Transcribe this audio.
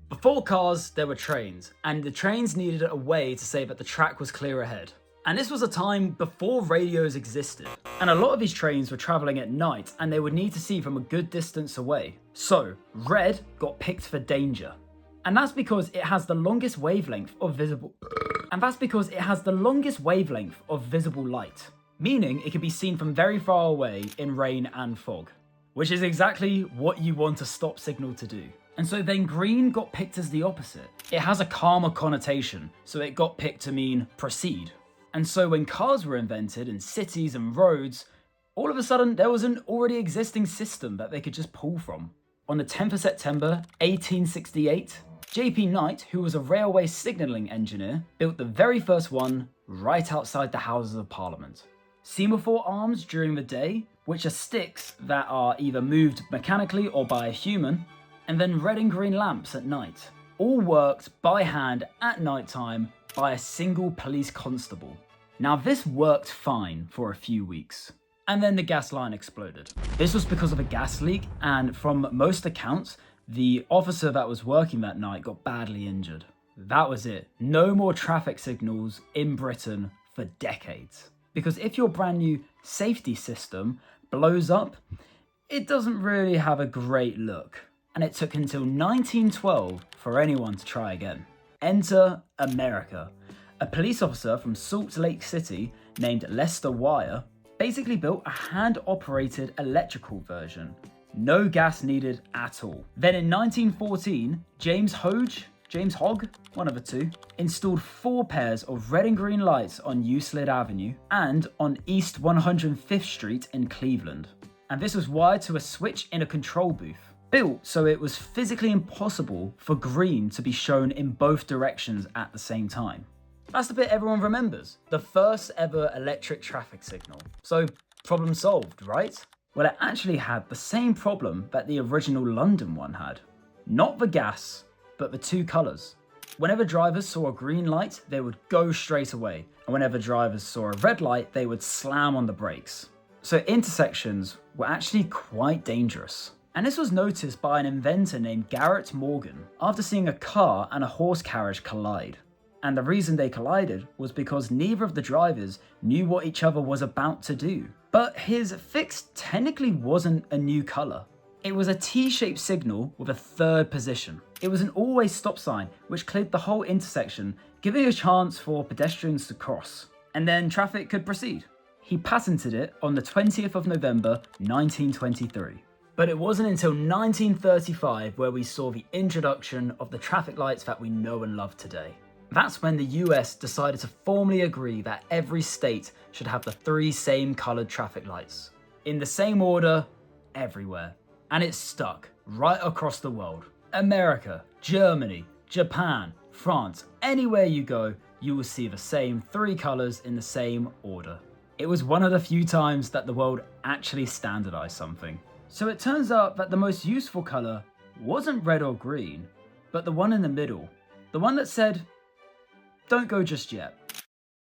Before cars, there were trains, and the trains needed a way to say that the track was clear ahead. And this was a time before radios existed, and a lot of these trains were travelling at night and they would need to see from a good distance away. So, red got picked for danger. And that's because it has the longest wavelength of visible light, meaning it can be seen from very far away in rain and fog, which is exactly what you want a stop signal to do. And so then green got picked as the opposite. It has a calmer connotation, so it got picked to mean proceed. And so when cars were invented in cities and roads, all of a sudden there was an already existing system that they could just pull from. On the 10th of September 1868, J.P. Knight, who was a railway signalling engineer, built the very first one right outside the Houses of Parliament. Semaphore arms during the day, which are sticks that are either moved mechanically or by a human, and then red and green lamps at night, all worked by hand at night time by a single police constable. Now this worked fine for a few weeks, and then the gas line exploded. This was because of a gas leak, and from most accounts, the officer that was working that night got badly injured. That was it. No more traffic signals in Britain for decades. Because if your brand new safety system blows up, it doesn't really have a great look. And it took until 1912 for anyone to try again. Enter America. A police officer from Salt Lake City named Lester Wire basically built a hand-operated electrical version. No gas needed at all. Then in 1914, James Hogg, one of the two, installed 4 pairs of red and green lights on Euclid Avenue and on East 105th Street in Cleveland. And this was wired to a switch in a control booth, built so it was physically impossible for green to be shown in both directions at the same time. That's the bit everyone remembers, the first ever electric traffic signal. So, problem solved, right? Well, it actually had the same problem that the original London one had. Not the gas, but the 2 colours. Whenever drivers saw a green light, they would go straight away, and whenever drivers saw a red light, they would slam on the brakes. So intersections were actually quite dangerous. And this was noticed by an inventor named Garrett Morgan after seeing a car and a horse carriage collide. And the reason they collided was because neither of the drivers knew what each other was about to do. But his fix technically wasn't a new colour. It was a T-shaped signal with a 3rd position. It was an always stop sign which cleared the whole intersection, giving a chance for pedestrians to cross. And then traffic could proceed. He patented it on the 20th of November 1923. But it wasn't until 1935 where we saw the introduction of the traffic lights that we know and love today. That's when the US decided to formally agree that every state should have the 3 same coloured traffic lights, in the same order, everywhere. And it stuck right across the world. America, Germany, Japan, France, anywhere you go, you will see the same 3 colours in the same order. It was one of the few times that the world actually standardised something. So it turns out that the most useful colour wasn't red or green, but the one in the middle. The one that said, "Don't go just yet."